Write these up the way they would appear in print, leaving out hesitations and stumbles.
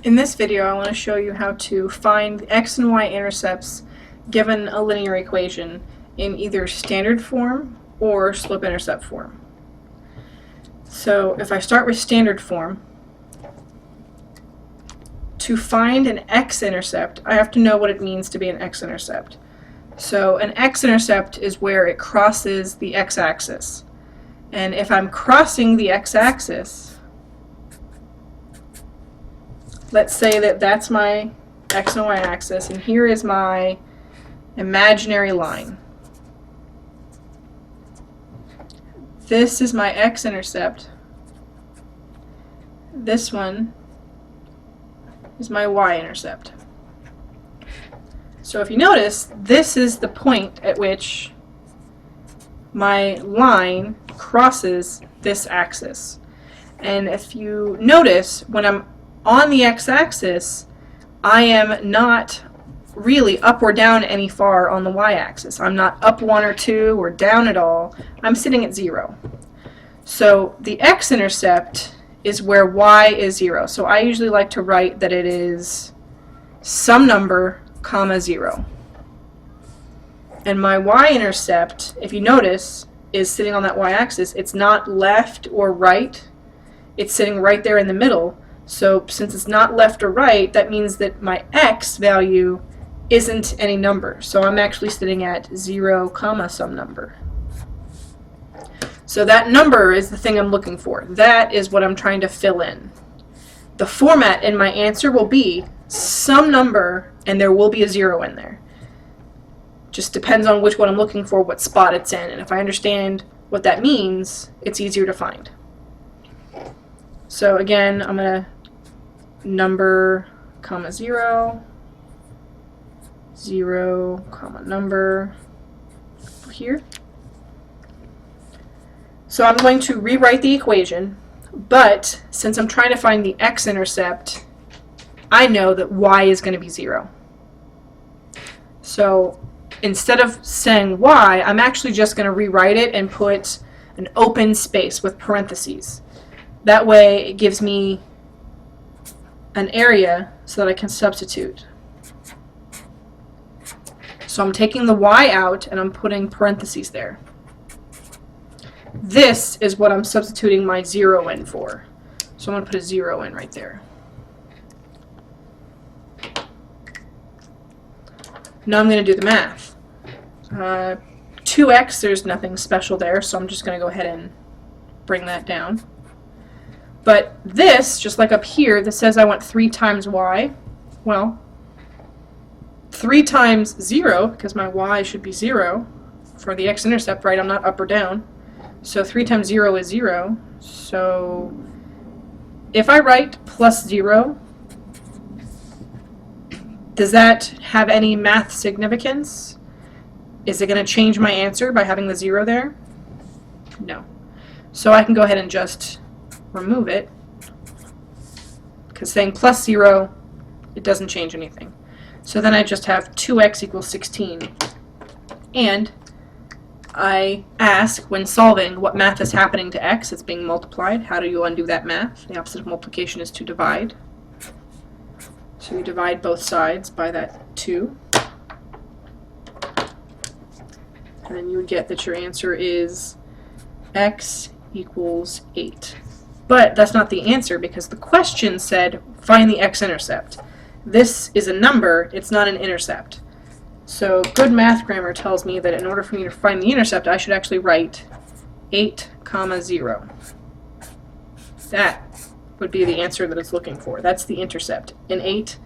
In this video, I want to show you how to find the x and y intercepts given a linear equation in either standard form or slope-intercept form. So if I start with standard form, to find an x-intercept, I have to know what it means to be an x-intercept. So an x-intercept is where it crosses the x-axis. And if I'm crossing the x-axis, let's say that that's my x and y axis, and here is my imaginary line. This is my x-intercept. This one is my y-intercept. So if you notice, this is the point at which my line crosses this axis. And if you notice, when I'm on the x-axis, I am not really up or down any far on the y-axis. I'm not up 1 or 2 or down at all. I'm sitting at 0. So the x-intercept is where y is 0. So I usually like to write that it is some number, comma 0. And my y-intercept, if you notice, is sitting on that y-axis. It's not left or right. It's sitting right there in the middle. So since it's not left or right, that means that my x value isn't any number. So I'm actually sitting at 0, comma some number. So that number is the thing I'm looking for. That is what I'm trying to fill in. The format in my answer will be some number, and there will be a 0 in there. Just depends on which one I'm looking for, what spot it's in. And if I understand what that means, it's easier to find. So again, I'm going to number, comma 0, 0, comma number here. So I'm going to rewrite the equation, but since I'm trying to find the x-intercept, I know that y is going to be 0. So instead of saying y, I'm actually just going to rewrite it and put an open space with parentheses. That way it gives me an area so that I can substitute. So I'm taking the y out and I'm putting parentheses there. This is what I'm substituting my 0 in for. So I'm going to put a 0 in right there. Now I'm going to do the math. 2x, there's nothing special there, so I'm just going to go ahead and bring that down. But this, just like up here, this says I want 3 times y. Well, 3 times 0, because my y should be 0 for the x-intercept, right? I'm not up or down. So 3 times 0 is 0. So if I write plus 0, does that have any math significance? Is it going to change my answer by having the 0 there? No. So I can go ahead and just remove it, because saying plus 0, it doesn't change anything. So then I just have 2x equals 16. And I ask, when solving, what math is happening to x? It's being multiplied. How do you undo that math? The opposite of multiplication is to divide. So you divide both sides by that 2. And then you would get that your answer is x equals 8. But that's not the answer, because the question said find the x-intercept. This is a number, it's not an intercept. So good math grammar tells me that in order for me to find the intercept, I should actually write 8, comma 0. That would be the answer that it's looking for. That's the intercept, an 8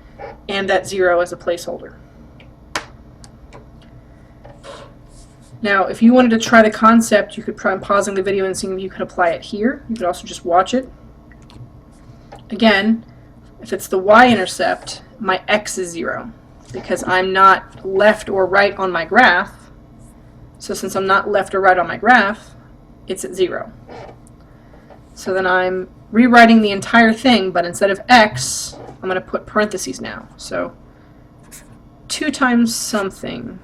and that 0 as a placeholder. Now, if you wanted to try the concept, you could try pausing the video and seeing if you could apply it here. You could also just watch it. Again, if it's the y-intercept, my x is 0, because I'm not left or right on my graph. So since I'm not left or right on my graph, it's at 0. So then I'm rewriting the entire thing, but instead of x, I'm going to put parentheses now. So 2 times something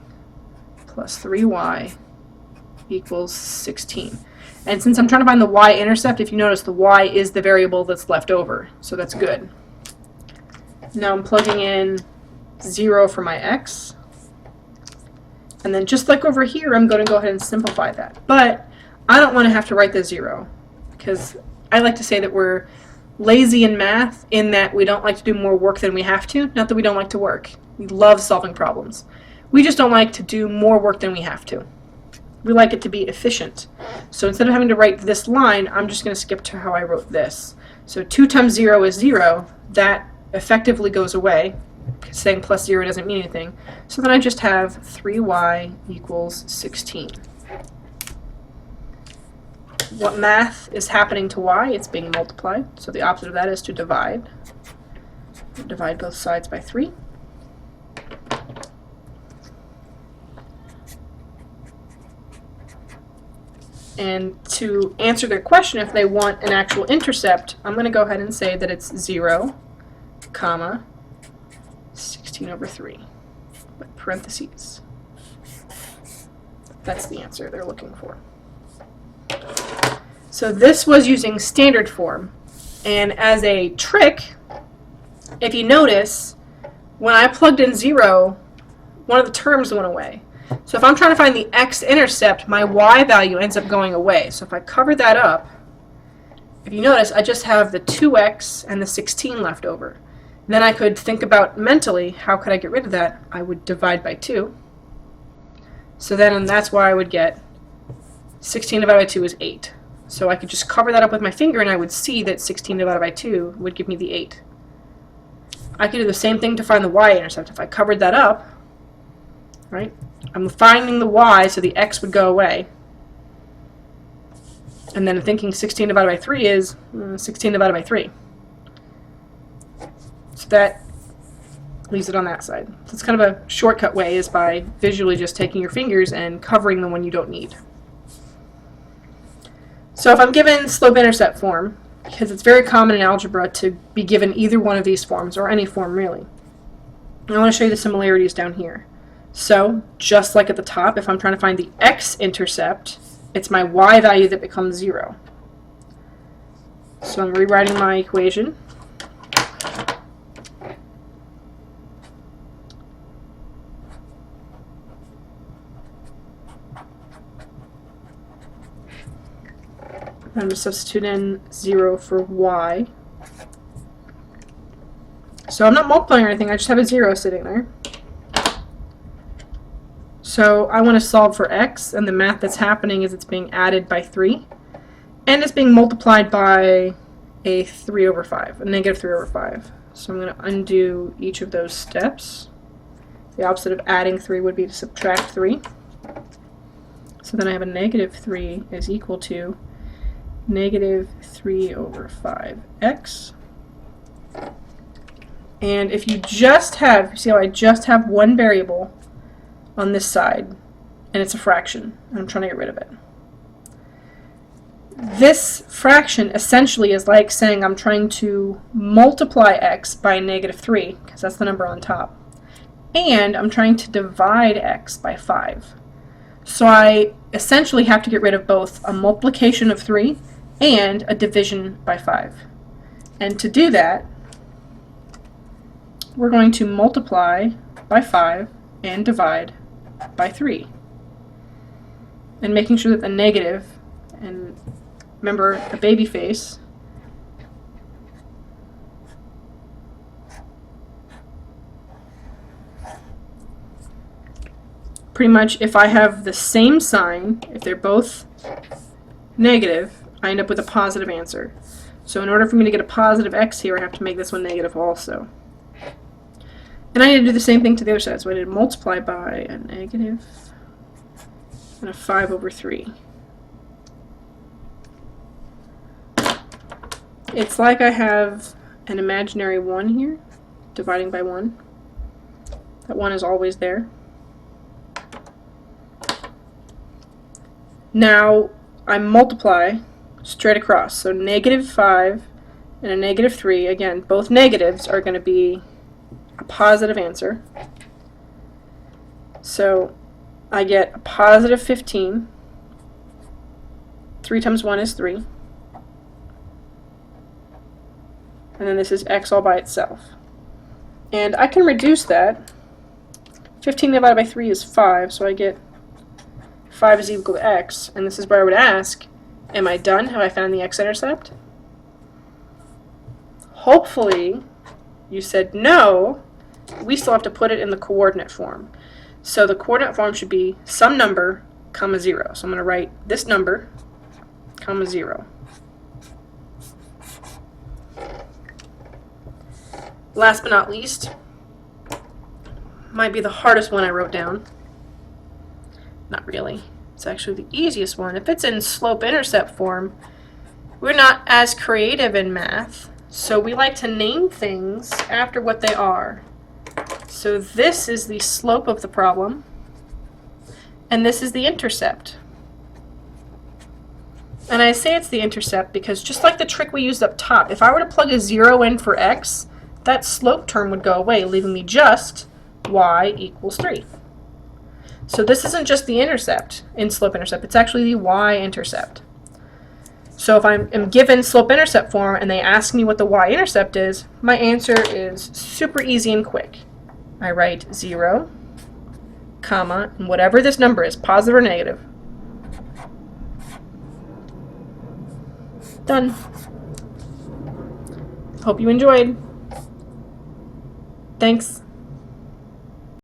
plus 3y equals 16. And since I'm trying to find the y-intercept, if you notice, the y is the variable that's left over, so that's good. Now I'm plugging in 0 for my x. And then just like over here, I'm going to go ahead and simplify that. But I don't want to have to write the 0, because I like to say that we're lazy in math in that we don't like to do more work than we have to. Not that we don't like to work. We love solving problems. We just don't like to do more work than we have to. We like it to be efficient. So instead of having to write this line, I'm just going to skip to how I wrote this. So 2 times 0 is 0. That effectively goes away. Saying plus 0 doesn't mean anything. So then I just have 3y equals 16. What math is happening to y? It's being multiplied. So the opposite of that is to divide. Divide both sides by 3. And to answer their question, if they want an actual intercept, I'm going to go ahead and say that it's 0, comma, 16 over 3, with parentheses. That's the answer they're looking for. So this was using standard form. And as a trick, if you notice, when I plugged in 0, one of the terms went away. So if I'm trying to find the x-intercept, my y value ends up going away. So if I cover that up, if you notice, I just have the 2x and the 16 left over. Then I could think about mentally, how could I get rid of that? I would divide by 2. So then that's why I would get 16 divided by 2 is 8. So I could just cover that up with my finger and I would see that 16 divided by 2 would give me the 8. I could do the same thing to find the y-intercept. If I covered that up, right, I'm finding the y, so the x would go away. And then thinking 16 divided by 3 is 16 divided by 3. So that leaves it on that side. So it's kind of a shortcut way, is by visually just taking your fingers and covering the one you don't need. So if I'm given slope-intercept form, because it's very common in algebra to be given either one of these forms, or any form really, I want to show you the similarities down here. So just like at the top, if I'm trying to find the x-intercept, it's my y value that becomes 0. So I'm rewriting my equation. I'm going to substitute in 0 for y. So I'm not multiplying or anything, I just have a 0 sitting there. So I want to solve for x, and the math that's happening is it's being added by 3, and it's being multiplied by a 3 over 5, a negative 3 over 5. So I'm going to undo each of those steps. The opposite of adding 3 would be to subtract 3. So then I have a negative 3 is equal to negative 3 over 5x. And if you just have, see how I just have one variable on this side, and it's a fraction, and I'm trying to get rid of it. This fraction essentially is like saying I'm trying to multiply x by negative 3, because that's the number on top, and I'm trying to divide x by 5. So I essentially have to get rid of both a multiplication of 3 and a division by 5. And to do that, we're going to multiply by 5 and divide by 3. And making sure that the negative, and remember the baby face, pretty much if I have the same sign, if they're both negative, I end up with a positive answer. So in order for me to get a positive x here, I have to make this one negative also. And I need to do the same thing to the other side. So I need to multiply by a negative and a 5 over 3. It's like I have an imaginary 1 here, dividing by 1. That 1 is always there. Now I multiply straight across. So negative 5 and a negative 3, again, both negatives are going to be a positive answer. So I get a positive 15. 3 times 1 is 3. And then this is x all by itself. And I can reduce that. 15 divided by 3 is 5, so I get 5 is equal to x. And this is where I would ask, am I done? Have I found the x-intercept? Hopefully, you said no. We still have to put it in the coordinate form. So the coordinate form should be some number, comma 0. So I'm going to write this number, comma 0. Last but not least, might be the hardest one I wrote down. Not really. It's actually the easiest one. If it's in slope-intercept form, we're not as creative in math, so we like to name things after what they are. So this is the slope of the problem, and this is the intercept. And I say it's the intercept because just like the trick we used up top, if I were to plug a 0 in for x, that slope term would go away, leaving me just y equals 3. So this isn't just the intercept in slope-intercept, it's actually the y-intercept. So if I'm given slope-intercept form and they ask me what the y-intercept is, my answer is super easy and quick. I write 0, comma, and whatever this number is, positive or negative. Done. Hope you enjoyed. Thanks.